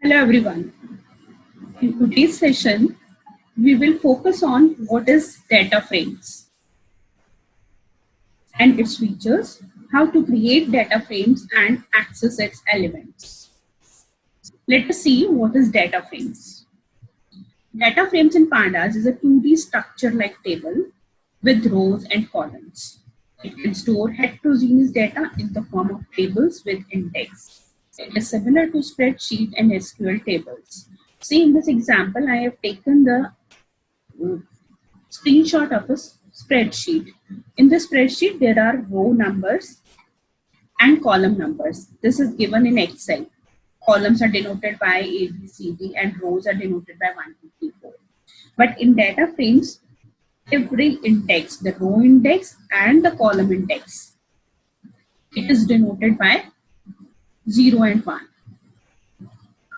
Hello everyone. In today's session, we will focus on what is data frames and its features, how to create data frames and access its elements. Let us see what is data frames. Data frames in Pandas is a 2D structure like table with rows and columns. It can store heterogeneous data in the form of tables with index. It is similar to spreadsheet and SQL tables. See, in this example, I have taken the screenshot of a spreadsheet. In the spreadsheet, there are row numbers and column numbers. This is given in Excel. Columns are denoted by A, B, C, D, and rows are denoted by 1, 2, 3, 4. But in data frames, every index, the row index and the column index, it is denoted by 0 and 1.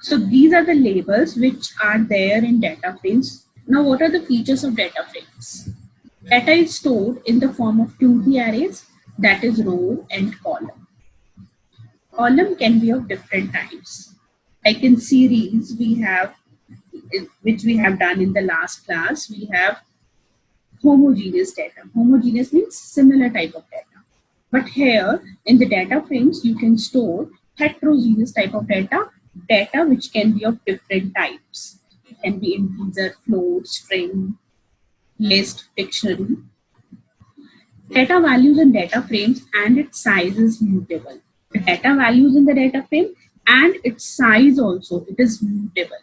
So these are the labels which are there in data frames. Now, what are the features of data frames? Data is stored in the form of 2D arrays, that is row and column. Column can be of different types. Like in series, we have, which we have done in the last class, we have homogeneous data. Homogeneous means similar type of data. But here in the data frames, you can store heterogeneous type of data, data which can be of different types. It can be integer, float, string, list, dictionary. Data values in data frames and its size is mutable. The data values in the data frame and its size also, it is mutable.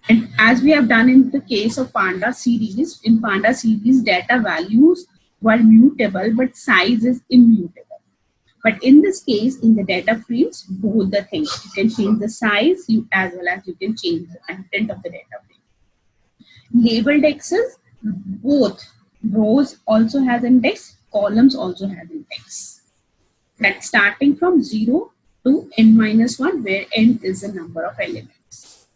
And as we have done in the case of Pandas series, in Pandas series, data values were mutable, but size is immutable. But in this case, in the data frames, both the things. You can change the size as well as you can change the content of the data frame. Labeled X's, both rows also has index, columns also has index. That's starting from 0 to n-1, where n is the number of elements.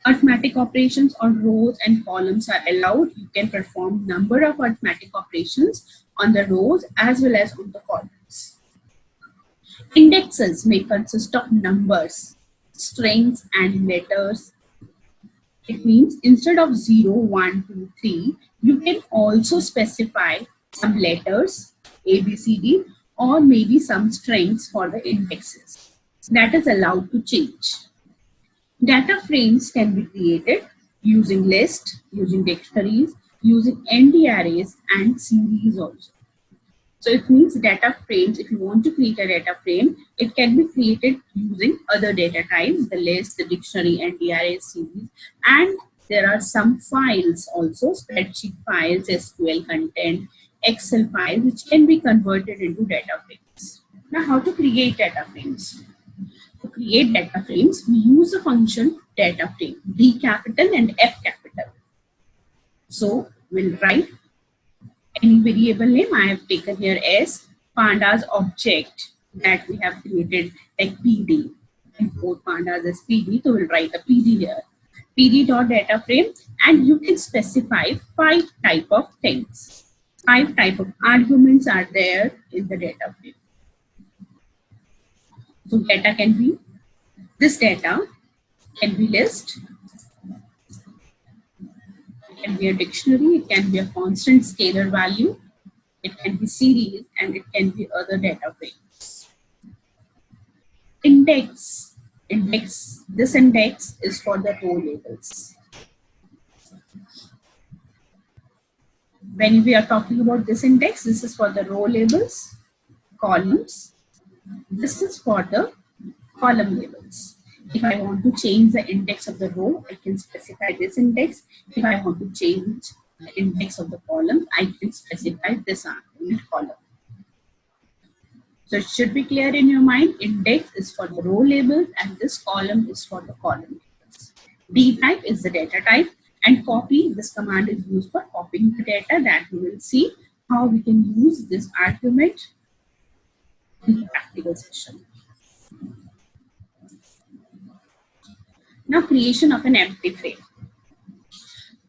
Arithmetic operations on rows and columns are allowed. You can perform number of arithmetic operations on the rows as well as on the columns. Indexes may consist of numbers, strings, and letters. It means instead of 0, 1, 2, 3, you can also specify some letters, A, B, C, D, or maybe some strings for the indexes. That is allowed to change. Data frames can be created using lists, using dictionaries, using ND arrays, and series also. So it means data frames, if you want to create a data frame, it can be created using other data types, the list, the dictionary, ND arrays, series, and there are some files also, spreadsheet files, SQL content, Excel files, which can be converted into data frames. Now, how to create data frames? To create data frames, we use a function data frame, D capital and F capital. So we'll write any variable name. I have taken here as Pandas object that we have created like PD. Import Pandas as PD, so we'll write a PD here. PD.dataFrame, and you can specify 5 type of things. 5 type of arguments are there in the data frame. So data can be, this data can be list, it can be a dictionary, it can be a constant scalar value, it can be series, and it can be other data frames. Index. This index is for the row labels. When we are talking about this index, this is for the row labels, columns. This is for the column labels. If I want to change the index of the row, I can specify this index. If I want to change the index of the column, I can specify this column. So it should be clear in your mind, index is for the row labels and this column is for the column labels. D type is the data type, and copy, this command is used for copying the data, that we will see how we can use this argument in the practical session. Now, creation of an empty frame.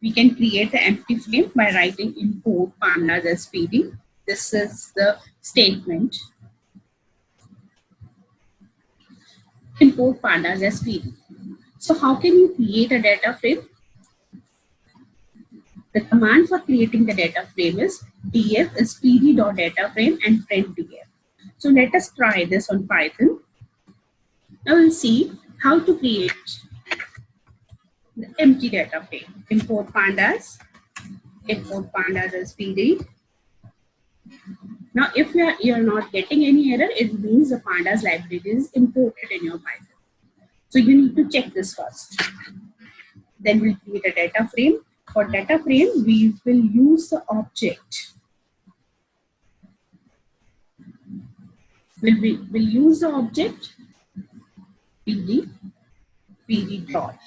We can create the empty frame by writing import pandas as PD. This is the statement. import pandas as PD. So how can you create a data frame? The command for creating the data frame is df is pd.dataframe and print df. So let us try this on Python. Now we'll see how to create the empty data frame. Import pandas as PD. Now if you are not getting any error, it means the pandas library is imported in your Python. So you need to check this first. Then we'll create a data frame. For data frame, we will use the object. We'll use the object PD dot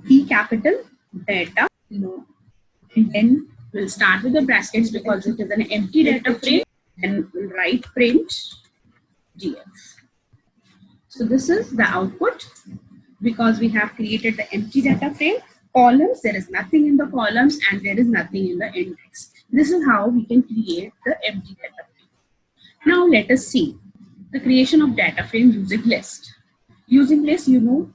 P capital data, and then we'll start with the brackets because it is an empty data frame, and we'll write print df. So this is the output because we have created the empty data frame. Columns, there is nothing in the columns and there is nothing in the index. This is how we can create the empty data frame. Now let us see the creation of data frame using list. Using list,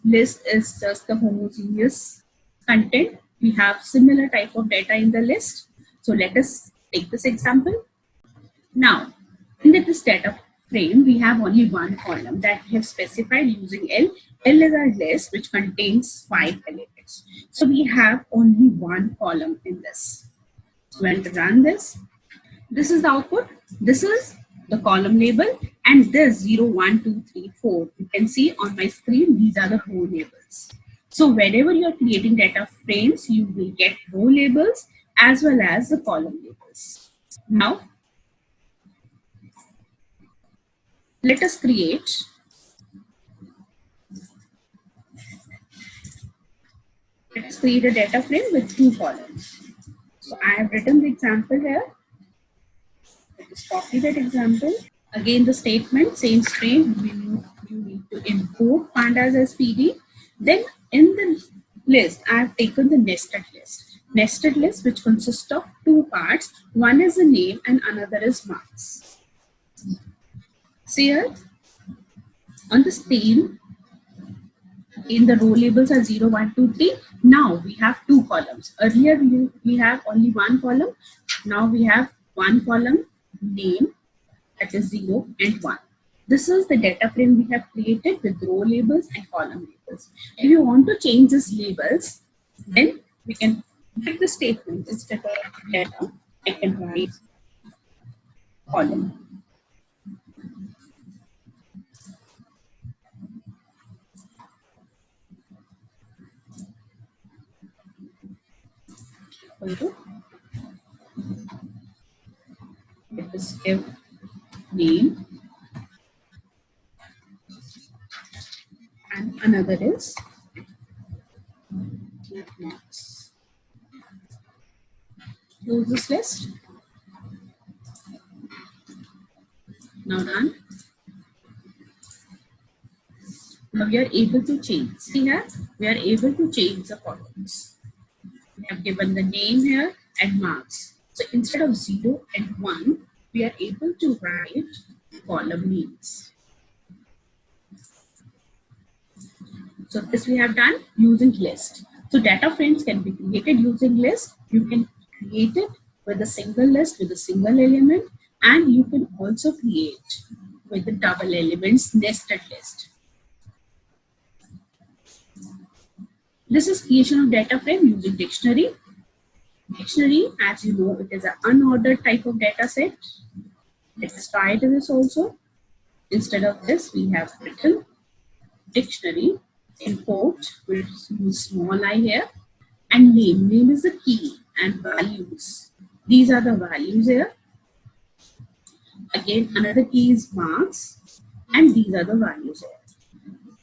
list is just the homogeneous content. We have similar type of data in the list. So let us take this example. Now, in this data frame, we have only one column that we have specified using L. L is our list which contains 5 elements. So we have only one column in this. So when to run this, this is the output. This is the column label, and this 0, 1, 2, 3, 4. You can see on my screen, these are the row labels. So whenever you are creating data frames, you will get row labels as well as the column labels. Now, let us create a data frame with 2 columns. So I have written the example here. Let us copy that example. Again, the statement, same string, you need to import pandas as PD. Then in the list, I have taken the nested list. Nested list which consists of 2 parts. One is the name and another is marks. See here, on the same, in the row labels are 0, 1, 2, 3. Now we have 2 columns. Earlier we have only 1 column. Now we have 1 column, name, that is 0 and 1. This is the data frame we have created with row labels and column labels. If you want to change these labels, then we can write the statement instead of data. I can write column. Let us give name, and another is marks. Close this list. Now done. Now we are able to change. See here, we are able to change the columns. We have given the name here and marks. So instead of 0 and 1, we are able to write column names. So this we have done using list. So data frames can be created using list. You can create it with a single list with a single element, and you can also create with the double elements nested list. This is creation of data frame using dictionary. Dictionary, as you know, it is an unordered type of data set. Let us try this also. Instead of this, we have written dictionary, import, we'll use small I here, and name. Name is the key, and values. These are the values here. Again, another key is marks, and these are the values here.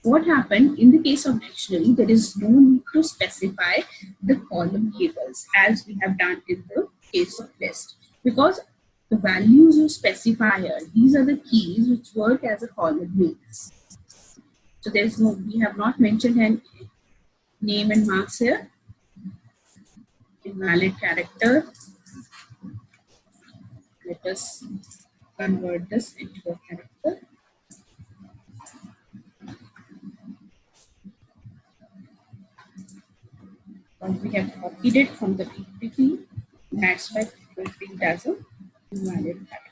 What happened in the case of dictionary, there is no need to specify the column labels as we have done in the case of list, because the values you specify here, these are the keys which work as a column names. So there's no, we have not mentioned any name and marks here. Invalid character. Let us convert this into a character. But we have copied it from the PPT. That's why we will treat as a invalid data.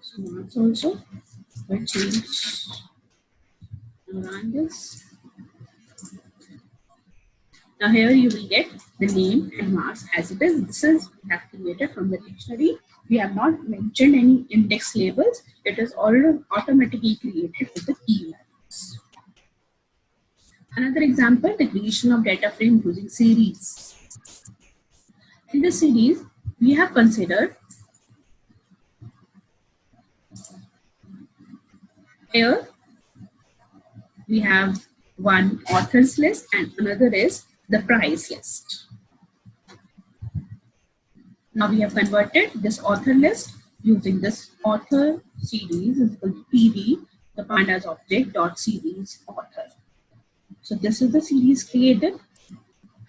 So marks also will change around this. Now here you will get the name and marks as it is. This is we have created from the dictionary. We have not mentioned any index labels. It is already automatically created with the key values. Another example, the creation of data frame using series. In this series, we have considered here we have one authors list and another is the price list. Now we have converted this author list using this author series is equal to PD, the pandas object dot series author. So this is the series created.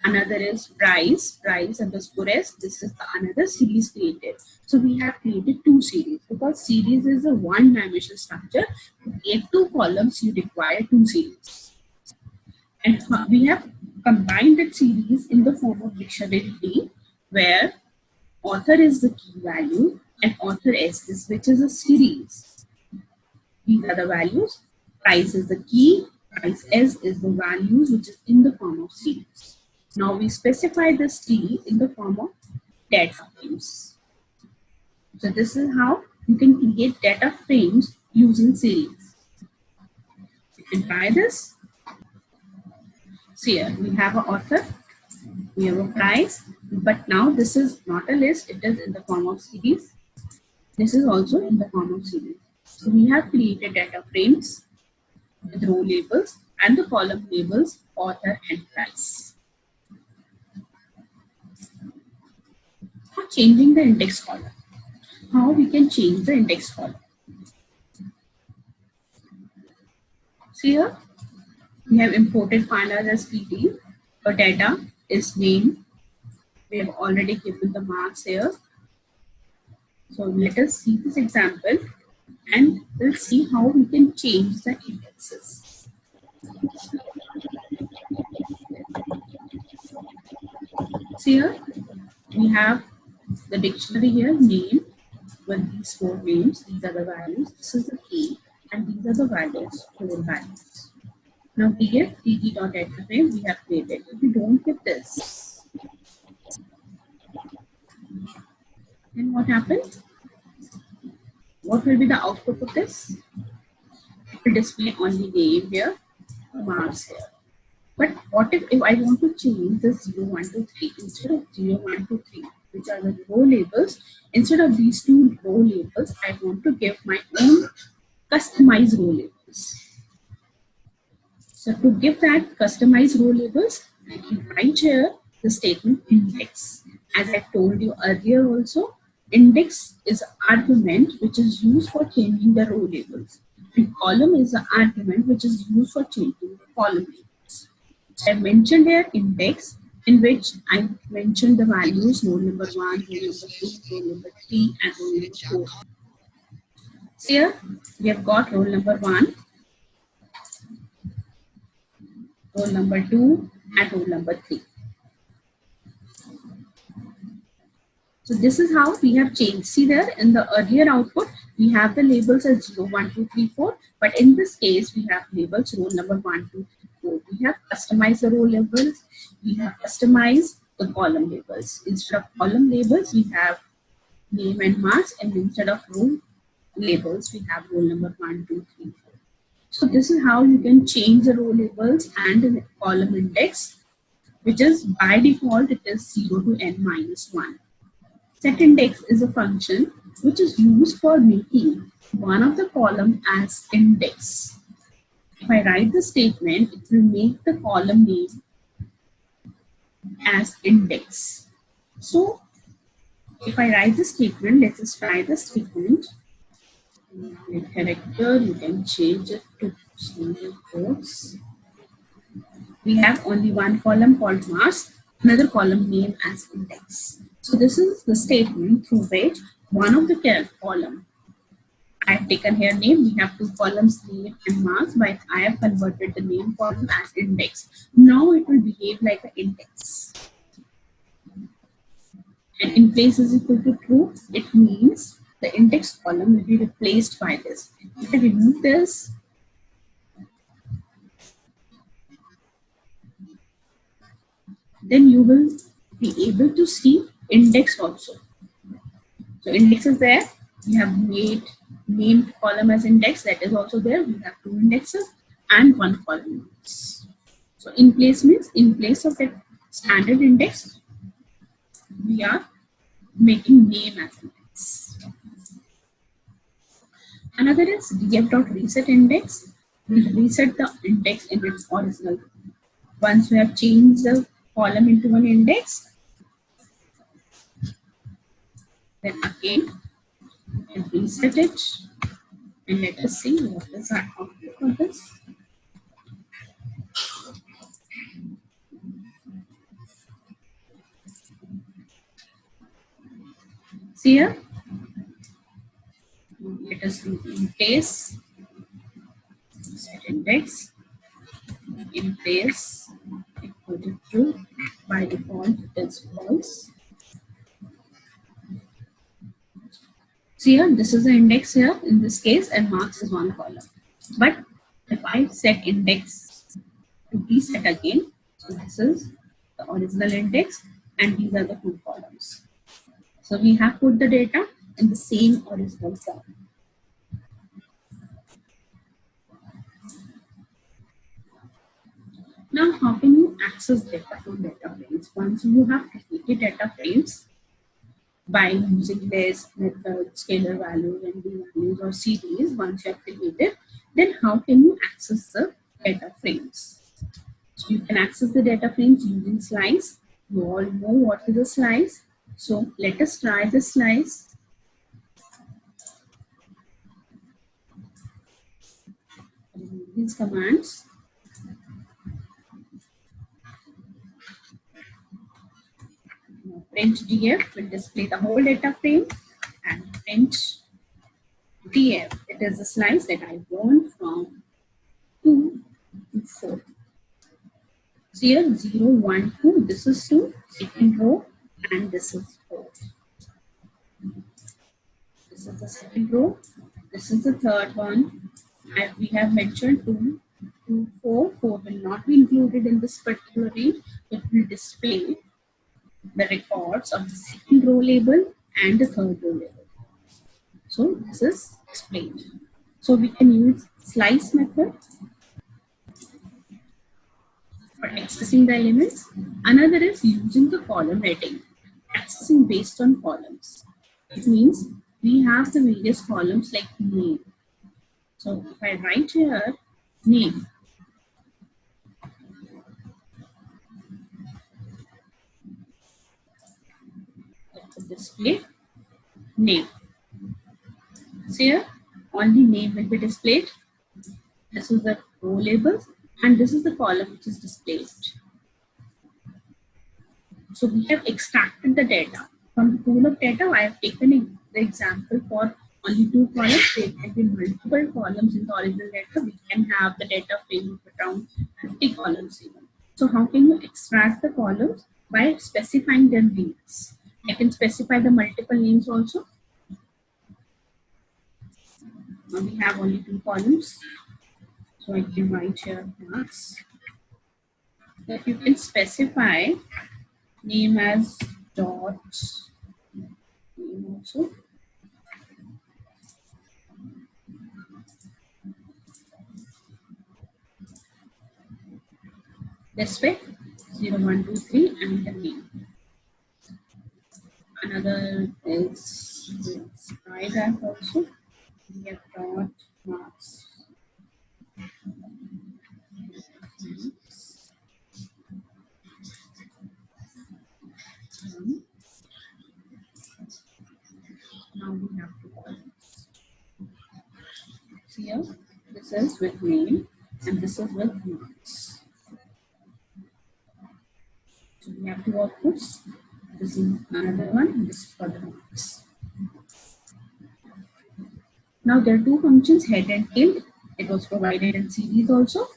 Another is price underscore s. This is the another series created. So we have created two series because series is a one-dimensional structure. To create two columns, you require two series. And we have combined that series in the form of dictionary D, where author is the key value and author s is which is a series. These are the values. Price is the key. Price s is the values which is in the form of series. Now we specify this T in the form of data frames. So this is how you can create data frames using series. You can try this. So here we have an author, we have a price, but now this is not a list, it is in the form of series. This is also in the form of series. So we have created data frames with row labels and the column labels author and price. For changing the index column. How we can change the index column? See here, we have imported Pandas as PD. For data is name. We have already given the marks here. So let us see this example and we'll see how we can change the indexes. See here, we have the dictionary here, name, with these four names. These are the values. This is the key, and these are the values, four values. Now here, tg.dataframe we have created. If we don't get this, then what happens? What will be the output of this? It will display only name here, marks here. But what if I want to change the 0, 1, 2, 3 instead of 0, 1, 2, 3, which are the row labels? Instead of these two row labels, I want to give my own customized row labels. So to give that customized row labels, I can write here the statement index. As I told you earlier also, index is an argument which is used for changing the row labels. And column is an argument which is used for changing the column labels. So I mentioned here index, in which I mentioned the values roll number 1, roll number 2, roll number 3, and roll number 4. So here we have got roll number 1, roll number 2, and roll number 3. So this is how we have changed. See there in the earlier output, we have the labels as 0, 1, 2, 3, 4. But in this case, we have labels roll number 1, 2, 3, 4. We have customized the row labels. We have customized the column labels. Instead of column labels, we have name and marks. And instead of row labels, we have roll number 1, 2, 3, 4. So this is how you can change the row labels and the column index, which is by default, it is 0 to n minus 1. Set index is a function which is used for making one of the column as index. If I write the statement, it will make the column name as index. So if I write the statement, let us try the statement. With character, you can change it to single quotes. We have only one column called marks, another column name as index. So this is the statement through which one of the column I have taken here name. We have two columns, name and marks, but I have converted the name column as index. Now it will behave like an index. And in place is equal to true, it means the index column will be replaced by this. If I remove this, then you will be able to see index also. So index is there. We have made named column as index, that is also there. We have two indexes and one column. So in place means in place of that standard index, we are making name as index. Another is df.reset index. We reset the index in its original. Once we have changed the column into an index, then again we can reset it. And let us see what is our output for this. See here, let us do in place, set index, in place, equal to true, by default it is false. See here, this is the index here in this case, and marks is one column. But if I set index to reset again, so this is the original index, and these are the two columns. So we have put the data in the same original form. Now, how can you access data from data frames? Once you have created data frames by using list, method, scalar values, ND values, or series, once you have created, then how can you access the data frames? So you can access the data frames using slice. You all know what is a slice. So let us try the slice. These commands. Print df will display the whole data frame, and print df, it is a slice that I want from 2 to 4. So here 0, 1, 2, this is 2, second row, and this is 4. This is the second row, this is the third one, and we have mentioned 2 to 4. 4 will not be included in this particular range. It will display the records of the second row label and the third row label. So this is explained. So we can use slice method for accessing the elements. Another is using the column heading, accessing based on columns. It means we have the various columns like name. So if I write here name, let us display name. So here only name will be displayed. This is the row labels, and this is the column which is displayed. So we have extracted the data. From the pool of data, I have taken the example for only 2 columns. There can be multiple columns in the original data. We can have the data frame of around 50 columns even. So how can you extract the columns? By specifying their names. I can specify the multiple names also. Now we have only 2 columns. So I can write here marks. That you can specify name as dot name also. This way 0, 1, 2, 3 and the name. Another is try that also. We have dot marks. Now we have to columns. Here, this is with name and this is with marks. So we have two outputs. This is another one, and this is for the marks. Now there are two functions, head and tail. It was provided in series also.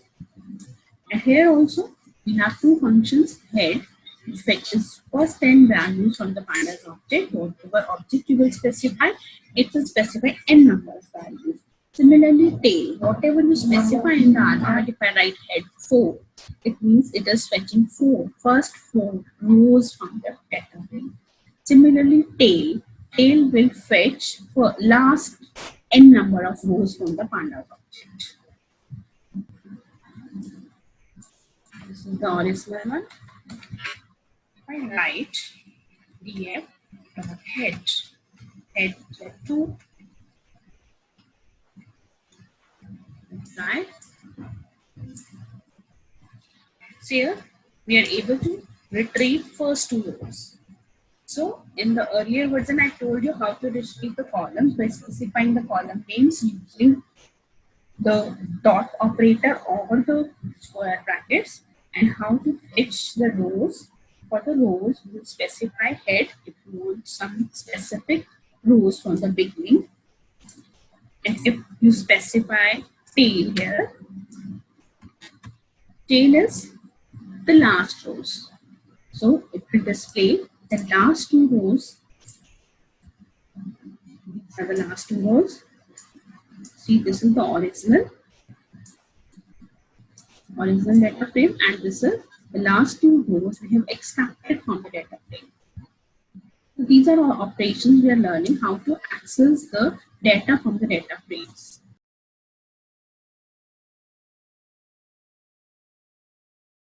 And here also we have two functions, head, which fetches first 10 values from the pandas object. Whatever object you will specify, it will specify n number of values. Similarly, tail, whatever you specify in the argument, if I write head 4, it means it is fetching first 4 rows from the data frame. Similarly, tail will fetch for last n number of rows from the pandas object. This is the original one. If I write df dot head 2, right? So here we are able to retrieve first 2 rows. So in the earlier version, I told you how to retrieve the columns by specifying the column names using the dot operator over the square brackets, and how to fetch the rows. For the rows, you will specify head if you want some specific rows from the beginning, and if you specify tail here, tail is the last rows. So it will display the last 2 rows. These are the last 2 rows. See, this is the original data frame, and this is the last 2 rows we have extracted from the data frame. So these are all operations we are learning how to access the data from the data frames.